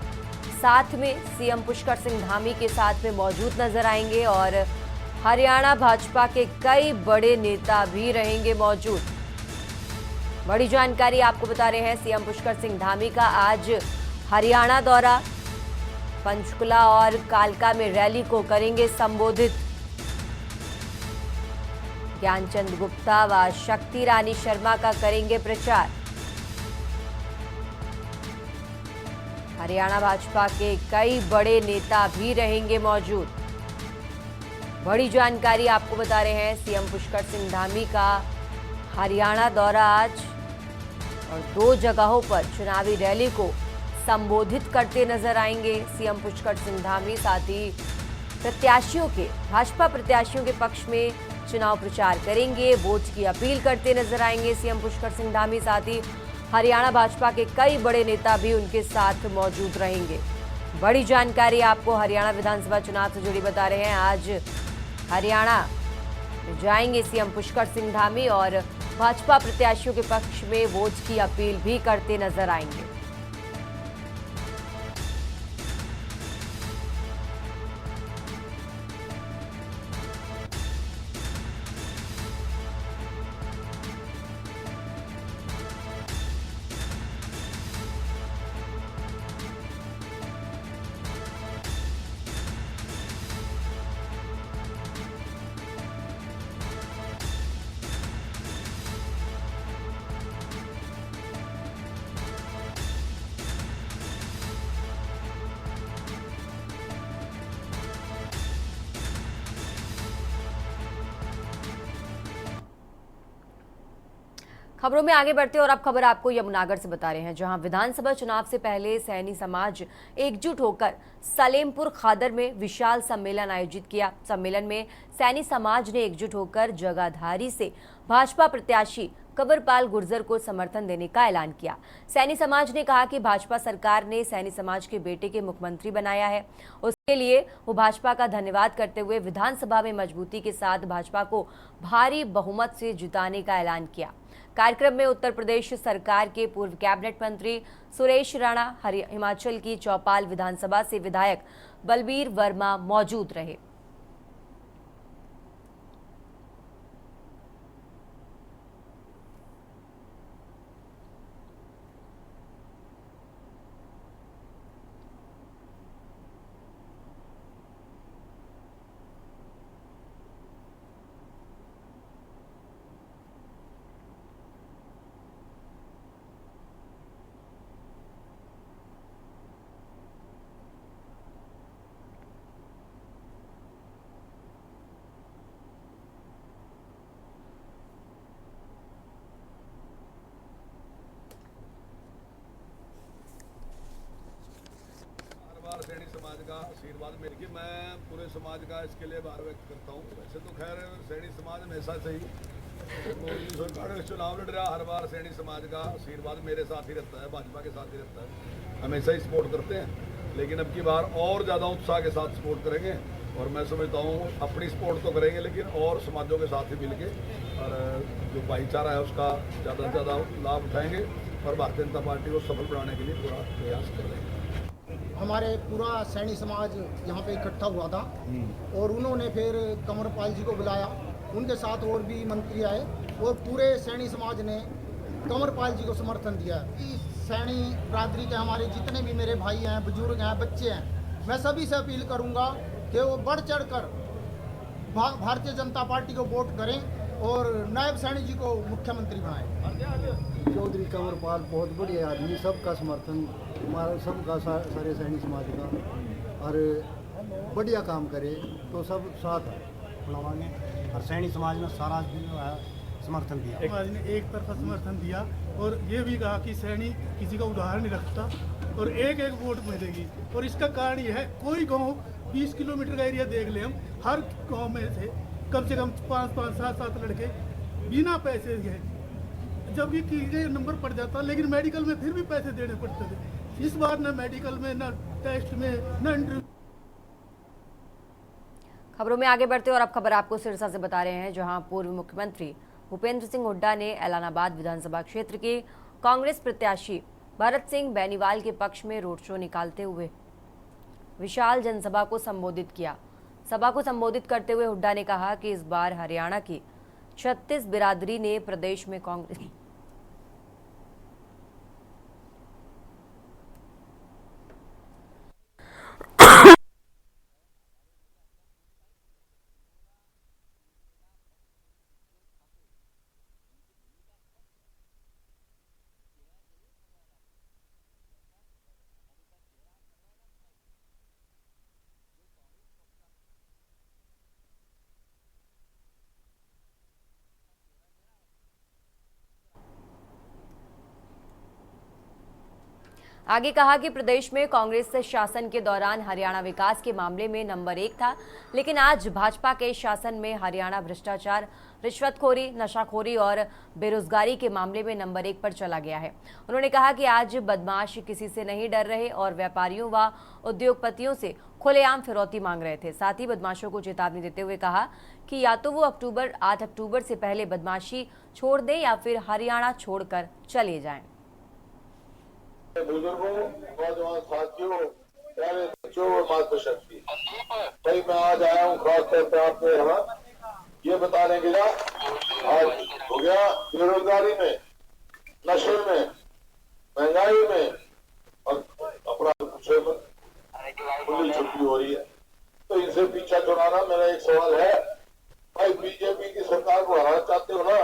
साथ में सीएम पुष्कर सिंह धामी के साथ में मौजूद नजर आएंगे और हरियाणा भाजपा के कई बड़े नेता भी रहेंगे मौजूद। बड़ी जानकारी आपको बता रहे हैं, सीएम पुष्कर सिंह धामी का आज हरियाणा दौरा। पंचकुला और कालका में रैली को करेंगे संबोधित। ज्ञानचंद गुप्ता व शक्ति रानी शर्मा का करेंगे प्रचार। हरियाणा भाजपा के कई बड़े नेता भी रहेंगे मौजूद। बड़ी जानकारी आपको बता रहे हैं, सीएम पुष्कर सिंह धामी का हरियाणा दौरा आज और 2 जगहों पर चुनावी रैली को संबोधित करते नजर आएंगे सीएम पुष्कर सिंह धामी। साथ ही भाजपा प्रत्याशियों के पक्ष में चुनाव प्रचार करेंगे, वोट की अपील करते नजर आएंगे सीएम पुष्कर सिंह धामी। साथ ही हरियाणा भाजपा के कई बड़े नेता भी उनके साथ मौजूद रहेंगे। बड़ी जानकारी आपको हरियाणा विधानसभा चुनाव से जुड़ी बता रहे हैं। आज हरियाणा जाएंगे सीएम पुष्कर सिंह धामी और भाजपा प्रत्याशियों के पक्ष में वोट की अपील भी करते नजर आएंगे। खबरों में आगे बढ़ते और अब खबर आपको यमुनानगर से बता रहे हैं, जहां विधानसभा चुनाव से पहले सैनी समाज एकजुट होकर सलेमपुर खादर में विशाल सम्मेलन आयोजित किया। सम्मेलन में सैनी समाज ने एकजुट होकर जगाधारी से भाजपा प्रत्याशी कंवरपाल गुर्जर को समर्थन देने का ऐलान किया। सैनी समाज ने कहा कि भाजपा सरकार ने सैनी समाज के बेटे के मुख्यमंत्री बनाया है, उसके लिए वो भाजपा का धन्यवाद करते हुए विधानसभा में मजबूती के साथ भाजपा को भारी बहुमत से जिताने का ऐलान किया। कार्यक्रम में उत्तर प्रदेश सरकार के पूर्व कैबिनेट मंत्री सुरेश राणा, हिमाचल की चौपाल विधानसभा से विधायक बलबीर वर्मा मौजूद रहे। सैनी समाज का आशीर्वाद मिल के मैं पूरे समाज का इसके लिए आभार व्यक्त करता हूँ। वैसे तो खैर सैनी समाज हमेशा से ही मोदी सरकार चुनाव लड़ रहा, हर बार सैनी समाज का आशीर्वाद मेरे साथ ही रहता है, भाजपा के साथ ही रहता है, हमेशा ही सपोर्ट करते हैं। लेकिन अब की बार और ज़्यादा उत्साह के साथ सपोर्ट करेंगे और मैं समझता हूँ अपनी सपोर्ट तो करेंगे लेकिन और समाजों के साथ ही मिल के और जो भाईचारा है उसका ज़्यादा से ज़्यादा लाभ उठाएंगे और भारतीय जनता पार्टी को सफल बनाने के लिए पूरा प्रयास करेंगे। हमारे पूरा सैनी समाज यहाँ पे इकट्ठा हुआ था और उन्होंने फिर कंवरपाल जी को बुलाया, उनके साथ और भी मंत्री आए और पूरे सैनी समाज ने कंवरपाल जी को समर्थन दिया। इस सैनी बिरादरी के हमारे जितने भी मेरे भाई हैं, बुजुर्ग हैं, बच्चे हैं, मैं सभी से अपील करूँगा कि वो बढ़ चढ़ कर भारतीय जनता पार्टी को वोट करें और नायब सैनी जी को मुख्यमंत्री बनाएं। चौधरी कंवरपाल बहुत बढ़िया आदमी, सबका समर्थन हमारा, सबका सारे सैनी समाज का, और बढ़िया काम करे तो सब साथ ने और सैनी समाज ने सारा जो है समर्थन दिया। समाज ने एक तरफा समर्थन दिया और ये भी कहा कि सैनी किसी का उदाहरण नहीं रखता और एक एक वोट मिलेगी। और इसका कारण ये है, कोई गांव 20 किलोमीटर का एरिया देख ले हम, हर गांव में से कम 5-5, 7-7 लड़के बिना पैसे के जब भी की गए नंबर पड़ जाता, लेकिन मेडिकल में फिर भी पैसे देने पड़ते थे। इस बार न मेडिकल में, न टेस्ट में, न इंटरव्यू। खबरों में आगे बढ़ते और अब खबर आपको सिरसा से बता रहे हैं, जहां पूर्व मुख्यमंत्री भूपेंद्र सिंह हुड्डा ने ऐलानाबाद विधानसभा क्षेत्र के कांग्रेस प्रत्याशी भरत सिंह बेनीवाल के पक्ष में रोड शो निकालते हुए विशाल जनसभा को संबोधित किया। सभा को संबोधित करते हुए हुड्डा ने कहा कि इस बार हरियाणा की 36 बिरादरी ने प्रदेश में कांग्रेस आगे कहा कि प्रदेश में कांग्रेस शासन के दौरान हरियाणा विकास के मामले में नंबर 1 था, लेकिन आज भाजपा के शासन में हरियाणा भ्रष्टाचार, रिश्वतखोरी, नशाखोरी और बेरोजगारी के मामले में नंबर 1 पर चला गया है। उन्होंने कहा कि आज बदमाश किसी से नहीं डर रहे और व्यापारियों व उद्योगपतियों से खुलेआम फिरौती मांग रहे थे। साथ ही बदमाशों को चेतावनी देते हुए कहा कि या तो वो 8 अक्टूबर से पहले बदमाशी छोड़ दें या फिर हरियाणा छोड़कर चले जाएं। बुजुर्गों, नौजवान साथियों, प्यारे बच्चों और मातृशक्ति, भाई मैं आज आया हूँ खास तौर पर आपके यहाँ ये बताने के लिए। आज हो गया बेरोजगारी में, नशे में, महंगाई में और अपराध में खुली छुट्टी हो रही है, तो इनसे पीछा छुड़ाना मेरा एक सवाल है। भाई बीजेपी की सरकार को हराना चाहते हो ना,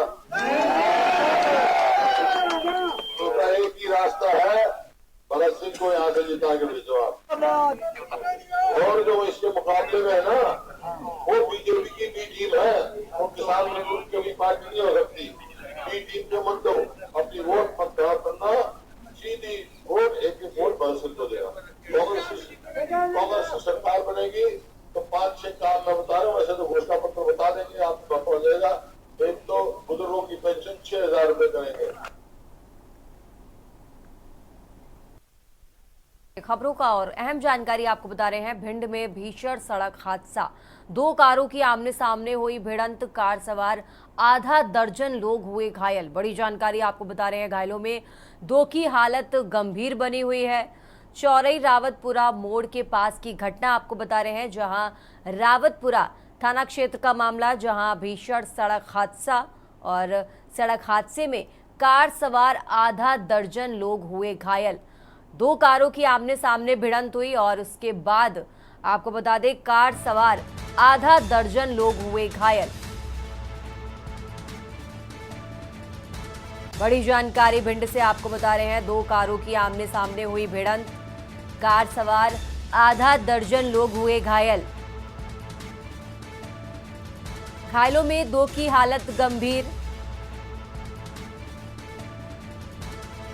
तो एक ही रास्ता है, भरत सिंह को यहाँ से जिता के भेजो आप। और जो इसके मुकाबले में है ना, वो बीजेपी की बी टीम है, वो किसान मजदूर की भी पार्टी नहीं हो सकती। बी टीम के मत दो, अपनी वोट मत खराब करना, सीधी वोट एक वोट भरत सिंह को देगा। कांग्रेस की सरकार बनेगी तो 5-6 काम मैं बता रहा हूँ, वैसे तो घोषणा पत्र बता देंगे, आपको पता हो जाएगा। एक तो बुजुर्गों की पेंशन 6,000 रुपए करेंगे। खबरों का और अहम जानकारी आपको बता रहे हैं। भिंड में भीषण सड़क हादसा, 2 कारों की आमने सामने हुई भिड़ंत, कार सवार आधा दर्जन लोग हुए घायल। बड़ी जानकारी आपको बता रहे हैं, घायलों में 2 की हालत गंभीर बनी हुई है। चौरई रावतपुरा मोड़ के पास की घटना आपको बता रहे हैं, जहां रावतपुरा थाना क्षेत्र का मामला, जहां भीषण सड़क हादसा और सड़क हादसे में कार सवार आधा दर्जन लोग हुए घायल। 2 कारों की आमने सामने भिड़ंत हुई और उसके बाद आपको बता दें कार सवार आधा दर्जन लोग हुए घायल। बड़ी जानकारी भिंड से आपको बता रहे हैं, 2 कारों की आमने सामने हुई भिड़ंत, कार सवार आधा दर्जन लोग हुए घायल। घायलों में 2 की हालत गंभीर,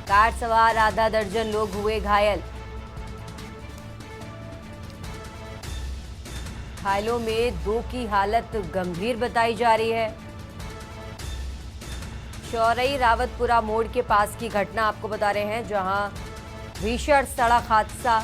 कार सवार आधा दर्जन लोग हुए घायल। घायलों में 2 की हालत गंभीर बताई जा रही है। चौरई रावतपुरा मोड़ के पास की घटना आपको बता रहे हैं, जहां भीषण सड़क हादसा,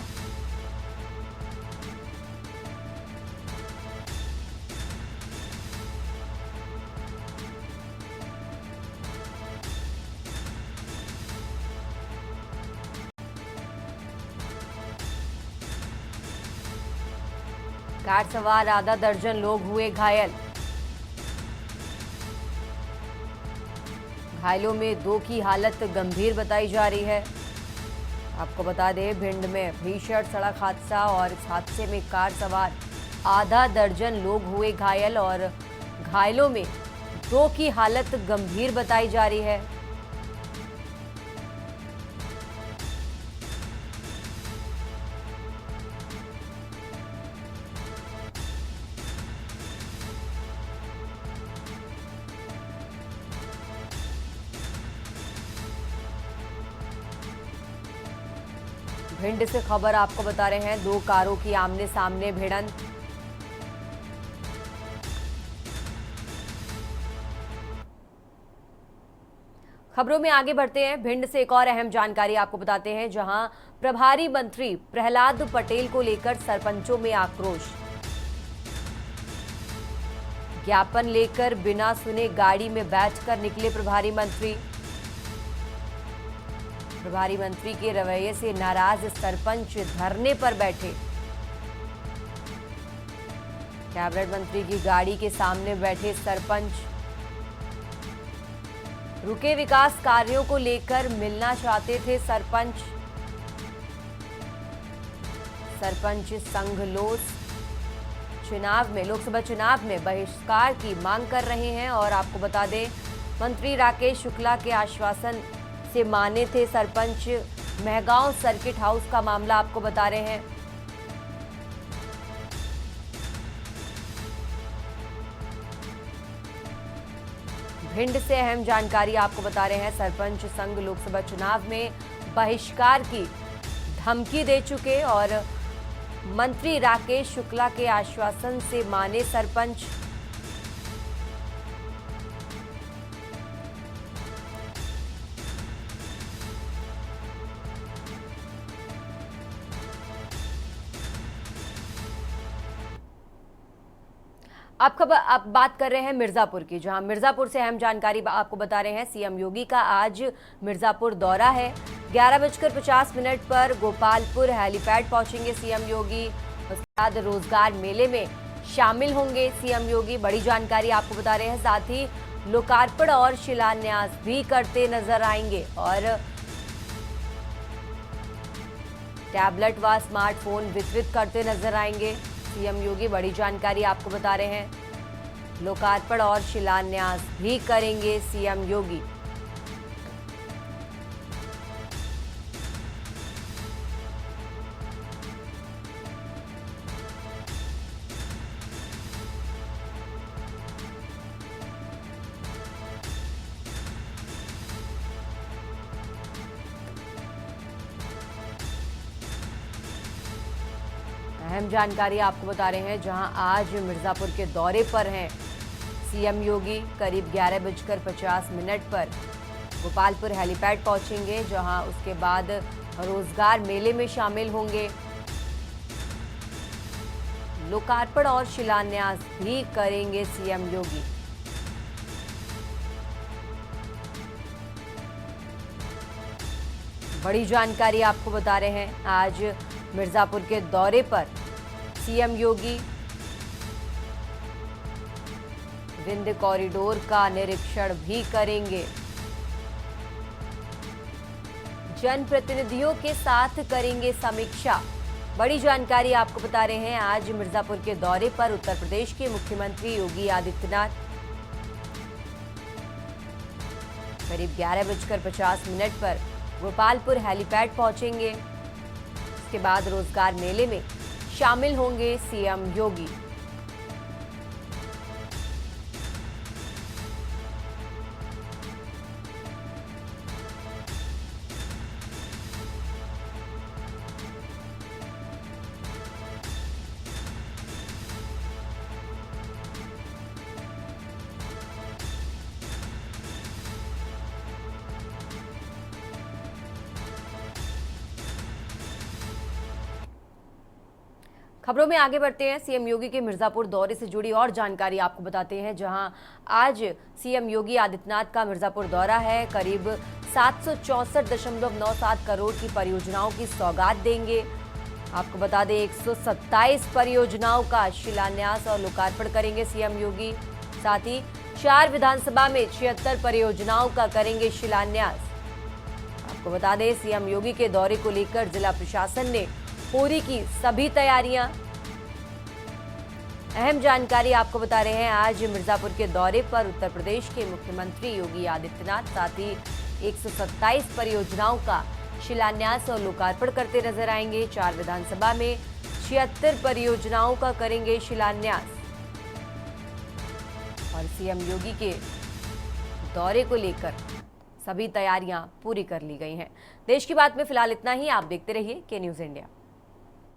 कार सवार आधा दर्जन लोग हुए घायल। घायलों में 2 की हालत गंभीर बताई जा रही है। आपको बता दें, भिंड में भीषण सड़क हादसा और इस हादसे में कार सवार आधा दर्जन लोग हुए घायल और घायलों में 2 की हालत गंभीर बताई जा रही है। भिंड से खबर आपको बता रहे हैं, 2 कारों की आमने सामने भिड़ंत, खबरों में आगे बढ़ते हैं। भिंड से एक और अहम जानकारी आपको बताते हैं, जहां प्रभारी मंत्री प्रहलाद पटेल को लेकर सरपंचों में आक्रोश। ज्ञापन लेकर बिना सुने गाड़ी में बैठकर निकले प्रभारी मंत्री। प्रभारी मंत्री के रवैये से नाराज सरपंच धरने पर बैठे। कैबिनेट मंत्री की गाड़ी के सामने बैठे सरपंच। रुके विकास कार्यों को लेकर मिलना चाहते थे सरपंच। सरपंच संघ लोकसभा चुनाव में बहिष्कार की मांग कर रहे हैं। और आपको बता दें, मंत्री राकेश शुक्ला के आश्वासन से माने थे सरपंच। महगांव सर्किट हाउस का मामला आपको बता रहे हैं। भिंड से अहम जानकारी आपको बता रहे हैं। सरपंच संघ लोकसभा चुनाव में बहिष्कार की धमकी दे चुके और मंत्री राकेश शुक्ला के आश्वासन से माने सरपंच। अब बात कर रहे हैं मिर्जापुर की, जहां मिर्जापुर से अहम जानकारी आपको बता रहे हैं। सीएम योगी का आज मिर्जापुर दौरा है। 11:50 पर गोपालपुर हेलीपैड पहुंचेंगे सीएम योगी। उसके बाद रोजगार मेले में शामिल होंगे सीएम योगी। बड़ी जानकारी आपको बता रहे हैं। साथ ही लोकार्पण और शिलान्यास भी करते नजर आएंगे और टैबलेट व स्मार्टफोन वितरित करते नजर आएंगे सीएम योगी। बड़ी जानकारी आपको बता रहे हैं। लोकार्पण और शिलान्यास भी करेंगे सीएम योगी। अहम जानकारी आपको बता रहे हैं, जहां आज मिर्जापुर के दौरे पर हैं सीएम योगी। करीब 11:50 पर गोपालपुर हेलीपैड पहुंचेंगे, जहां उसके बाद रोजगार मेले में शामिल होंगे। लोकार्पण और शिलान्यास भी करेंगे सीएम योगी। बड़ी जानकारी आपको बता रहे हैं। आज मिर्जापुर के दौरे पर सीएम योगी विंध्य कॉरिडोर का निरीक्षण भी करेंगे। जनप्रतिनिधियों के साथ करेंगे समीक्षा। बड़ी जानकारी आपको बता रहे हैं। आज मिर्जापुर के दौरे पर उत्तर प्रदेश के मुख्यमंत्री योगी आदित्यनाथ करीब 11:50 पर गोपालपुर हेलीपैड पहुंचेंगे। उसके बाद रोजगार मेले में शामिल होंगे सीएम योगी। खबरों में आगे बढ़ते हैं। सीएम योगी के मिर्जापुर दौरे से जुड़ी और जानकारी आपको बताते हैं, जहां आज सीएम योगी आदित्यनाथ का मिर्जापुर दौरा है। करीब 764.97 करोड़ की परियोजनाओं की सौगात देंगे। आपको बता दें 127 परियोजनाओं का शिलान्यास और लोकार्पण करेंगे सीएम योगी। साथ ही 4 विधानसभा में 76 परियोजनाओं का करेंगे शिलान्यास। आपको बता दें सीएम योगी के दौरे को लेकर जिला प्रशासन ने पूरी की सभी तैयारियां। अहम जानकारी आपको बता रहे हैं। आज मिर्जापुर के दौरे पर उत्तर प्रदेश के मुख्यमंत्री योगी आदित्यनाथ साथ ही 127 परियोजनाओं का शिलान्यास और लोकार्पण करते नजर आएंगे। 4 विधानसभा में 76 परियोजनाओं का करेंगे शिलान्यास। और सीएम योगी के दौरे को लेकर सभी तैयारियां पूरी कर ली गई हैं। देश की बात में फिलहाल इतना ही। आप देखते रहिए के न्यूज़ इंडिया।